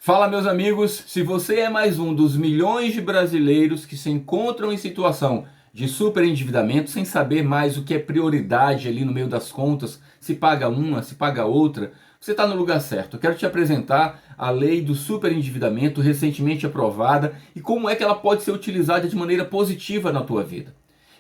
Fala, meus amigos, se você é mais um dos milhões de brasileiros que se encontram em situação de superendividamento sem saber mais o que é prioridade ali no meio das contas, se paga uma, se paga outra, você está no lugar certo. Eu quero te apresentar a lei do superendividamento recentemente aprovada e como é que ela pode ser utilizada de maneira positiva na tua vida.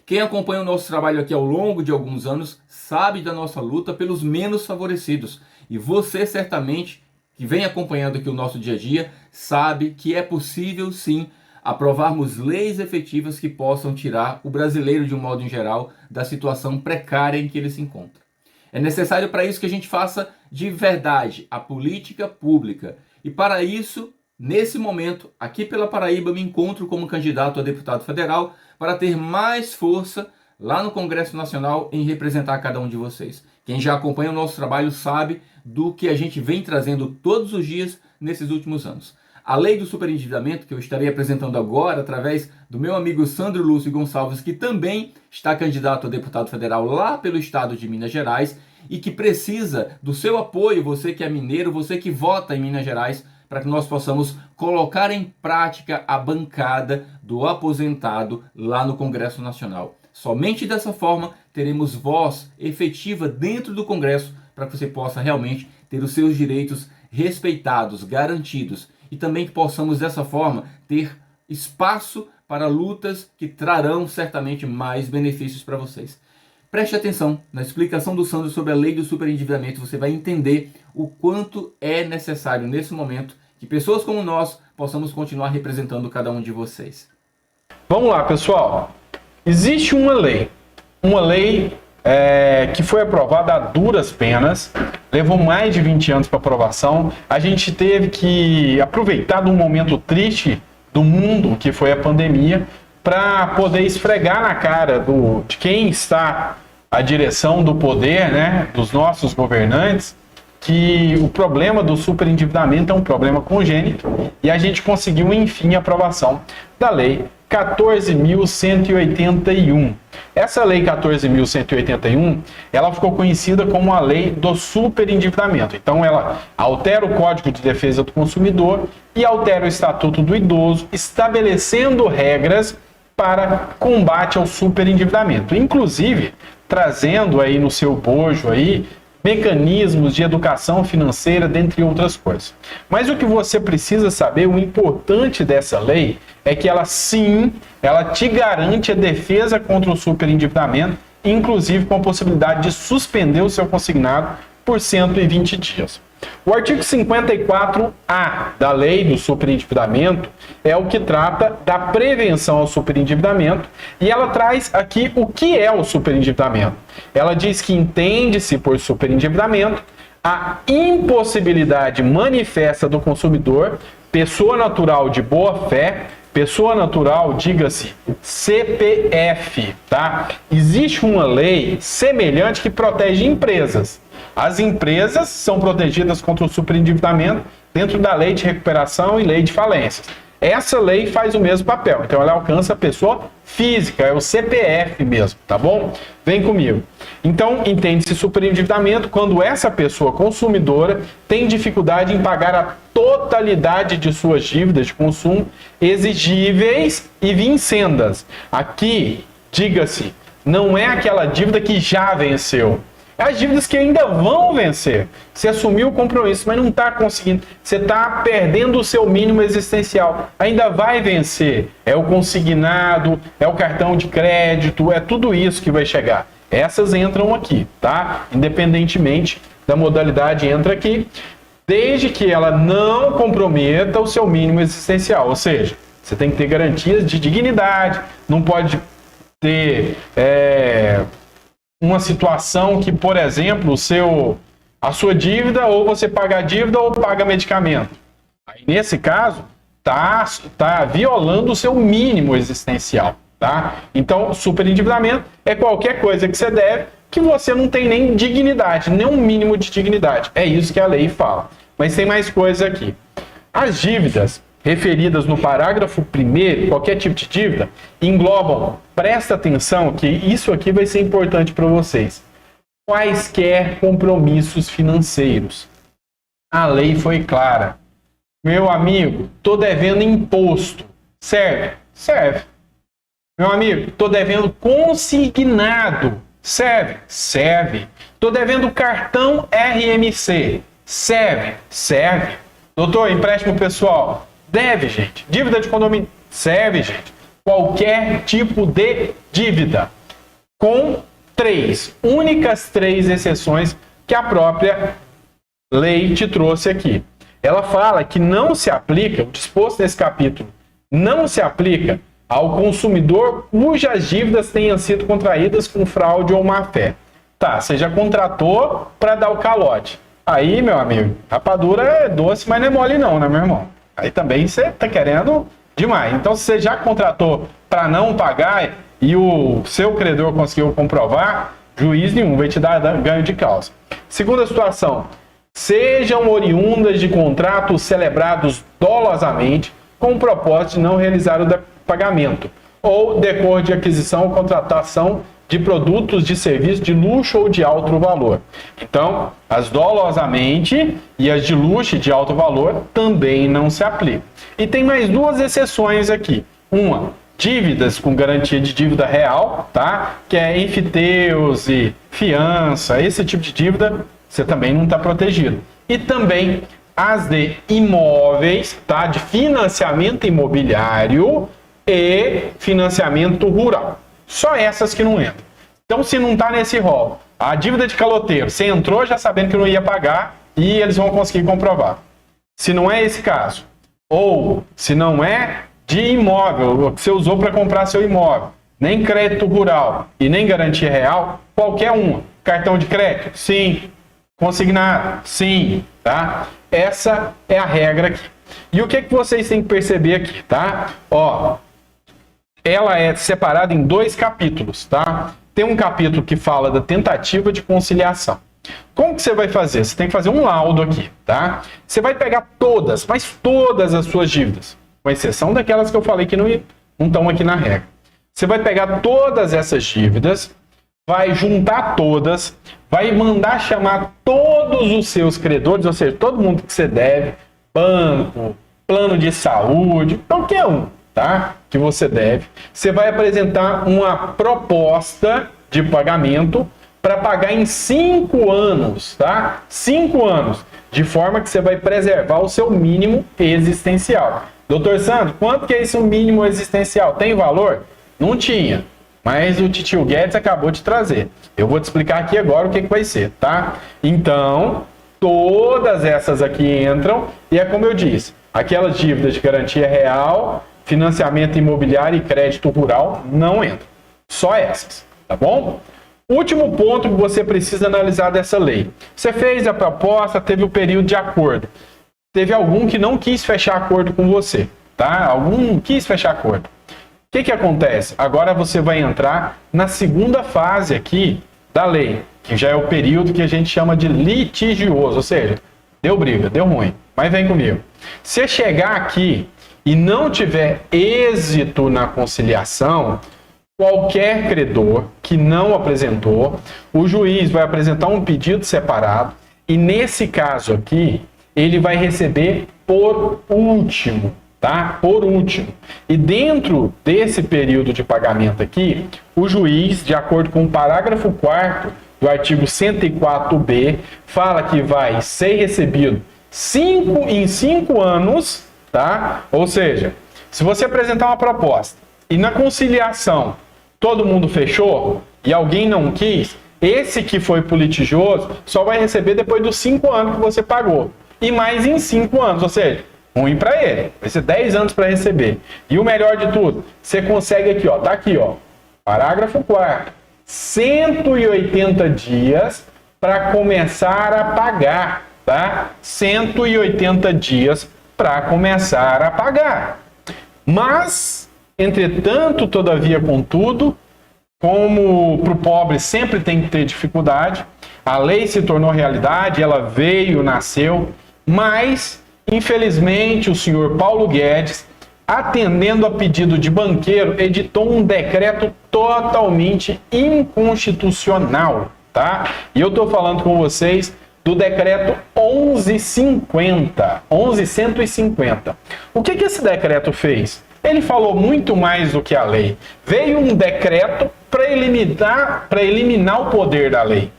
Quem acompanha o nosso trabalho aqui ao longo de alguns anos sabe da nossa luta pelos menos favorecidos. E você certamente, que vem acompanhando aqui o nosso dia a dia, sabe que é possível sim aprovarmos leis efetivas que possam tirar o brasileiro, de um modo em geral, da situação precária em que ele se encontra. É necessário para isso que a gente faça de verdade a política pública. E para isso, nesse momento, aqui pela Paraíba, me encontro como candidato a deputado federal para ter mais força lá no Congresso Nacional em representar cada um de vocês. Quem já acompanha o nosso trabalho sabe do que a gente vem trazendo todos os dias nesses últimos anos. A lei do superendividamento, que eu estarei apresentando agora através do meu amigo Sandro Lúcio Gonçalves, que também está candidato a deputado federal lá pelo estado de Minas Gerais e que precisa do seu apoio, você que é mineiro, você que vota em Minas Gerais, para que nós possamos colocar em prática a bancada do aposentado lá no Congresso Nacional. Somente dessa forma teremos voz efetiva dentro do Congresso para que você possa realmente ter os seus direitos respeitados, garantidos e também que possamos dessa forma ter espaço para lutas que trarão certamente mais benefícios para vocês. Preste atenção na explicação do Sandro sobre a lei do superendividamento, você vai entender o quanto é necessário nesse momento que pessoas como nós possamos continuar representando cada um de vocês. Vamos lá, pessoal. Existe uma lei que foi aprovada a duras penas, levou mais de 20 anos para aprovação. A gente teve que aproveitar de um momento triste do mundo, que foi a pandemia, para poder esfregar na cara de quem está à direção do poder, né, dos nossos governantes, que o problema do superendividamento é um problema congênito e a gente conseguiu, enfim, a aprovação da Lei 14.181. Essa Lei 14.181, ela ficou conhecida como a Lei do Superendividamento. Então, ela altera o Código de Defesa do Consumidor e altera o Estatuto do Idoso, estabelecendo regras para combate ao superendividamento. Inclusive, trazendo aí no seu bojo aí mecanismos de educação financeira, dentre outras coisas. Mas o que você precisa saber, o importante dessa lei, é que ela sim, ela te garante a defesa contra o superendividamento, inclusive com a possibilidade de suspender o seu consignado por 120 dias. O artigo 54A da lei do superendividamento é o que trata da prevenção ao superendividamento e ela traz aqui o que é o superendividamento. Ela diz que entende-se por superendividamento a impossibilidade manifesta do consumidor, pessoa natural de boa fé, pessoa natural, diga-se, CPF, tá? Existe uma lei semelhante que protege empresas. As empresas são protegidas contra o superendividamento dentro da lei de recuperação e lei de falências. Essa lei faz o mesmo papel, então ela alcança a pessoa física, é o CPF mesmo, tá bom? Vem comigo. Então, entende-se superendividamento quando essa pessoa consumidora tem dificuldade em pagar a totalidade de suas dívidas de consumo exigíveis e vincendas. Aqui, diga-se, não é aquela dívida que já venceu. As dívidas que ainda vão vencer. Você assumiu o compromisso, mas não está conseguindo. Você está perdendo o seu mínimo existencial. Ainda vai vencer. É o consignado, é o cartão de crédito, é tudo isso que vai chegar. Essas entram aqui, tá? Independentemente da modalidade, entra aqui, desde que ela não comprometa o seu mínimo existencial. Ou seja, você tem que ter garantias de dignidade, não pode ter uma situação que, por exemplo, a sua dívida, ou você paga a dívida ou paga medicamento. Aí, nesse caso, tá violando o seu mínimo existencial, tá? Então, superendividamento é qualquer coisa que você deve que você não tem nem dignidade, nem um mínimo de dignidade. É isso que a lei fala. Mas tem mais coisa aqui. As dívidas referidas no parágrafo 1º, qualquer tipo de dívida, englobam, presta atenção que isso aqui vai ser importante para vocês, quaisquer compromissos financeiros. A lei foi clara. Meu amigo, tô devendo imposto. Serve? Serve. Meu amigo, tô devendo consignado. Serve? Serve. Tô devendo cartão RMC. Serve? Serve. Doutor, empréstimo pessoal? Deve, gente. Dívida de condomínio? Serve, gente. Qualquer tipo de dívida. Com únicas três exceções que a própria lei te trouxe aqui. Ela fala que não se aplica, o disposto nesse capítulo, não se aplica ao consumidor cujas dívidas tenham sido contraídas com fraude ou má-fé. Tá, você já contratou para dar o calote. Aí, meu amigo, rapadura é doce, mas não é mole não, né, meu irmão? Aí também você tá querendo demais. Então, se você já contratou para não pagar e o seu credor conseguiu comprovar, juiz nenhum vai te dar ganho de causa. Segunda situação, sejam oriundas de contratos celebrados dolosamente com o propósito de não realizar o pagamento, ou decor de aquisição ou contratação de produtos de serviço de luxo ou de alto valor. Então, as dolosamente e as de luxo e de alto valor também não se aplicam. E tem mais duas exceções aqui. Uma, dívidas com garantia de dívida real, tá? Que é enfiteuse, fiança, esse tipo de dívida, você também não está protegido. E também as de imóveis, tá? De financiamento imobiliário e financiamento rural. Só essas que não entram. Então, se não está nesse rol, a dívida de caloteiro, você entrou já sabendo que não ia pagar e eles vão conseguir comprovar. Se não é esse caso, ou se não é de imóvel, que você usou para comprar seu imóvel, nem crédito rural e nem garantia real, qualquer uma. Cartão de crédito? Sim. Consignado? Sim. Tá? Essa é a regra aqui. E o que vocês têm que perceber aqui, tá? Ó, ela é separada em dois capítulos, tá? Tem um capítulo que fala da tentativa de conciliação. Como que você vai fazer? Você tem que fazer um laudo aqui, tá? Você vai pegar todas, mas todas as suas dívidas, com exceção daquelas que eu falei que não estão aqui na regra. Você vai pegar todas essas dívidas, vai juntar todas, vai mandar chamar todos os seus credores, ou seja, todo mundo que você deve, banco, plano de saúde, qualquer um, tá? Que você deve. Você vai apresentar uma proposta de pagamento para pagar em 5 anos, tá? 5 anos, de forma que você vai preservar o seu mínimo existencial. Doutor Sandro, quanto que é esse mínimo existencial? Tem valor? Não tinha, mas o titio Guedes acabou de trazer. Eu vou te explicar aqui agora o que vai ser, tá? Então, todas essas aqui entram, e é como eu disse, aquelas dívidas de garantia real, financiamento imobiliário e crédito rural não entram. Só essas, tá bom? Último ponto que você precisa analisar dessa lei. Você fez a proposta, teve o período de acordo. Teve algum que não quis fechar acordo com você, tá? Algum não quis fechar acordo. O que acontece? Agora você vai entrar na segunda fase aqui da lei, que já é o período que a gente chama de litigioso, ou seja, deu briga, deu ruim, mas vem comigo. Se chegar aqui e não tiver êxito na conciliação, qualquer credor que não apresentou, o juiz vai apresentar um pedido separado e nesse caso aqui, ele vai receber por último, tá? Por último. E dentro desse período de pagamento aqui, o juiz, de acordo com o parágrafo 4º do artigo 104b, fala que vai ser recebido em 5 anos, tá? Ou seja, se você apresentar uma proposta e na conciliação todo mundo fechou e alguém não quis, esse que foi pro litigioso só vai receber depois dos 5 anos que você pagou. E mais em 5 anos, ou seja, ruim para ele. Vai ser 10 anos para receber. E o melhor de tudo, você consegue aqui, ó, tá aqui, ó, parágrafo 4º, 180 dias para começar a pagar, tá? 180 dias para começar a pagar. Mas, entretanto, todavia, contudo, como para o pobre sempre tem que ter dificuldade, a lei se tornou realidade, ela veio, nasceu, mas, infelizmente, o senhor Paulo Guedes, atendendo a pedido de banqueiro, editou um decreto totalmente inconstitucional, tá? E eu estou falando com vocês do decreto 11.150. O que esse decreto fez? Ele falou muito mais do que a lei. Veio um decreto para eliminar o poder da lei.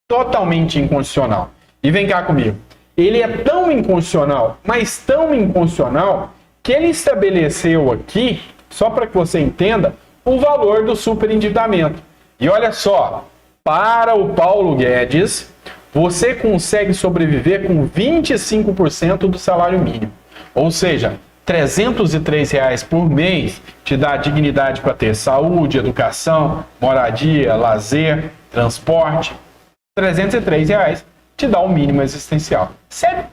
Totalmente inconstitucional. E vem cá comigo. Ele é tão inconstitucional, mas tão inconstitucional, que ele estabeleceu aqui, só para que você entenda, o valor do superendividamento. E olha só, para o Paulo Guedes, você consegue sobreviver com 25% do salário mínimo. Ou seja, R$ 303 por mês te dá dignidade para ter saúde, educação, moradia, lazer, transporte. R$ 303 te dá o mínimo existencial. Você é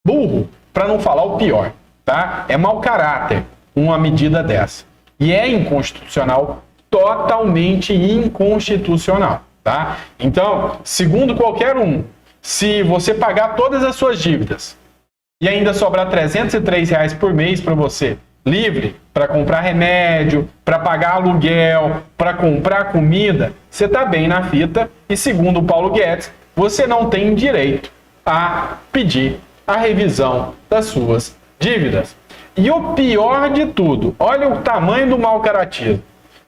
burro, para não falar o pior, tá? É mau caráter uma medida dessa. E é inconstitucional, totalmente inconstitucional, tá? Então, segundo qualquer um, se você pagar todas as suas dívidas e ainda sobrar R$ 303 por mês para você, livre para comprar remédio, para pagar aluguel, para comprar comida, você está bem na fita e, segundo o Paulo Guedes, você não tem direito a pedir a revisão das suas dívidas. E o pior de tudo, olha o tamanho do mau caratismo.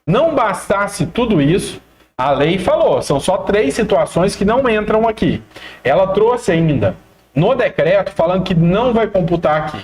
Não bastasse tudo isso, a lei falou, são só 3 situações que não entram aqui. Ela trouxe ainda no decreto falando que não vai computar aqui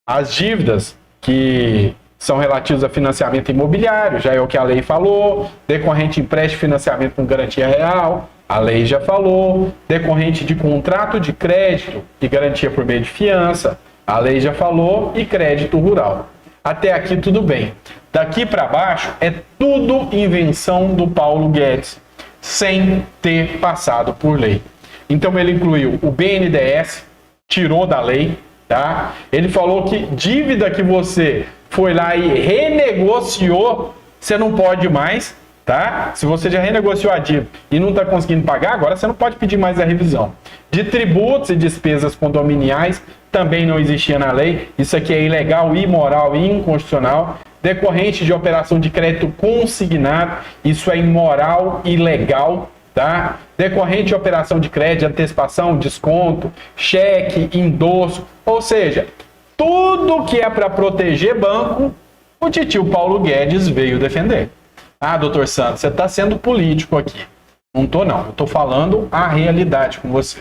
as dívidas que são relativas a financiamento imobiliário, já é o que a lei falou, decorrente de empréstimo e financiamento com garantia real, a lei já falou, decorrente de contrato de crédito e garantia por meio de fiança, a lei já falou, e crédito rural. Até aqui tudo bem. Daqui para baixo é tudo invenção do Paulo Guedes, sem ter passado por lei. Então ele incluiu o BNDES, tirou da lei, tá? Ele falou que dívida que você foi lá e renegociou, você não pode mais, tá? Se você já renegociou a dívida e não está conseguindo pagar, agora você não pode pedir mais a revisão. De tributos e despesas condominiais, também não existia na lei. Isso aqui é ilegal, imoral e inconstitucional. Decorrente de operação de crédito consignado, isso é imoral e ilegal, tá? Decorrente de operação de crédito, antecipação, desconto, cheque, endosso, ou seja, tudo que é para proteger banco, o titio Paulo Guedes veio defender. Ah, doutor Santos, você está sendo político aqui. Não estou não, eu estou falando a realidade com você.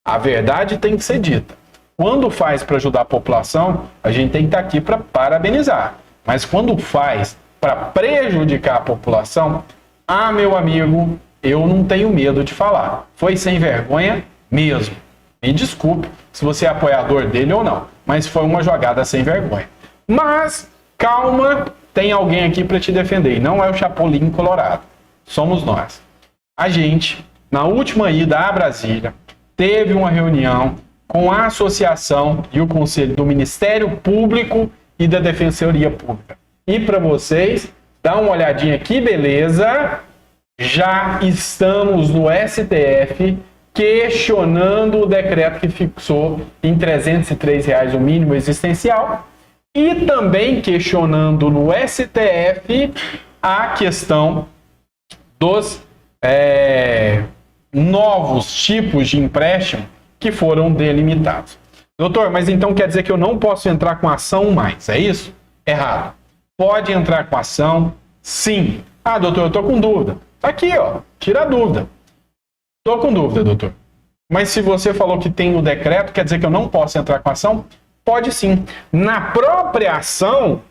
A verdade tem que ser dita. Quando faz para ajudar a população, a gente tem que estar aqui para parabenizar. Mas quando faz para prejudicar a população, ah, meu amigo, eu não tenho medo de falar. Foi sem vergonha mesmo. Me desculpe se você é apoiador dele ou não, mas foi uma jogada sem vergonha. Mas, calma, tem alguém aqui para te defender. E não é o Chapolin Colorado. Somos nós. A gente, na última ida a Brasília, teve uma reunião com a associação e o conselho do Ministério Público e da Defensoria Pública. E para vocês, dá uma olhadinha que beleza, já estamos no STF questionando o decreto que fixou em R$ 303 o mínimo existencial e também questionando no STF a questão dos novos tipos de empréstimo que foram delimitados. Doutor, mas então quer dizer que eu não posso entrar com ação mais, é isso? Errado. Pode entrar com ação, sim. Ah, doutor, eu estou com dúvida. Tá aqui, ó, tira a dúvida. Estou com dúvida, doutor. Mas se você falou que tem no decreto, quer dizer que eu não posso entrar com ação? Pode sim. Na própria ação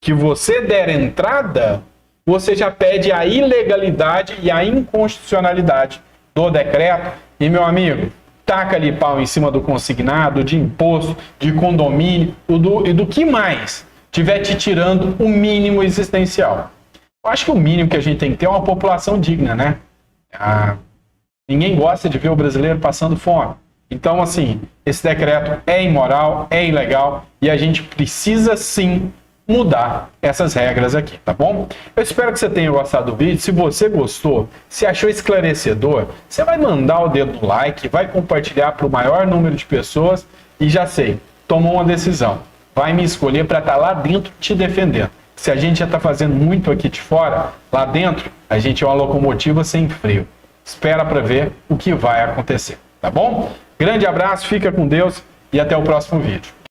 que você der entrada, você já pede a ilegalidade e a inconstitucionalidade do decreto. E, meu amigo, taca ali pau em cima do consignado, de imposto, de condomínio e do que mais tiver te tirando o mínimo existencial. Eu acho que o mínimo que a gente tem que ter é uma população digna, né? Ninguém gosta de ver o brasileiro passando fome. Então, assim, esse decreto é imoral, é ilegal e a gente precisa sim mudar essas regras aqui, tá bom? Eu espero que você tenha gostado do vídeo. Se você gostou, se achou esclarecedor, você vai mandar o dedo no like, vai compartilhar para o maior número de pessoas e já sei, tomou uma decisão. Vai me escolher para estar lá dentro te defendendo. Se a gente já está fazendo muito aqui de fora, lá dentro a gente é uma locomotiva sem freio. Espera para ver o que vai acontecer, tá bom? Grande abraço, fica com Deus e até o próximo vídeo.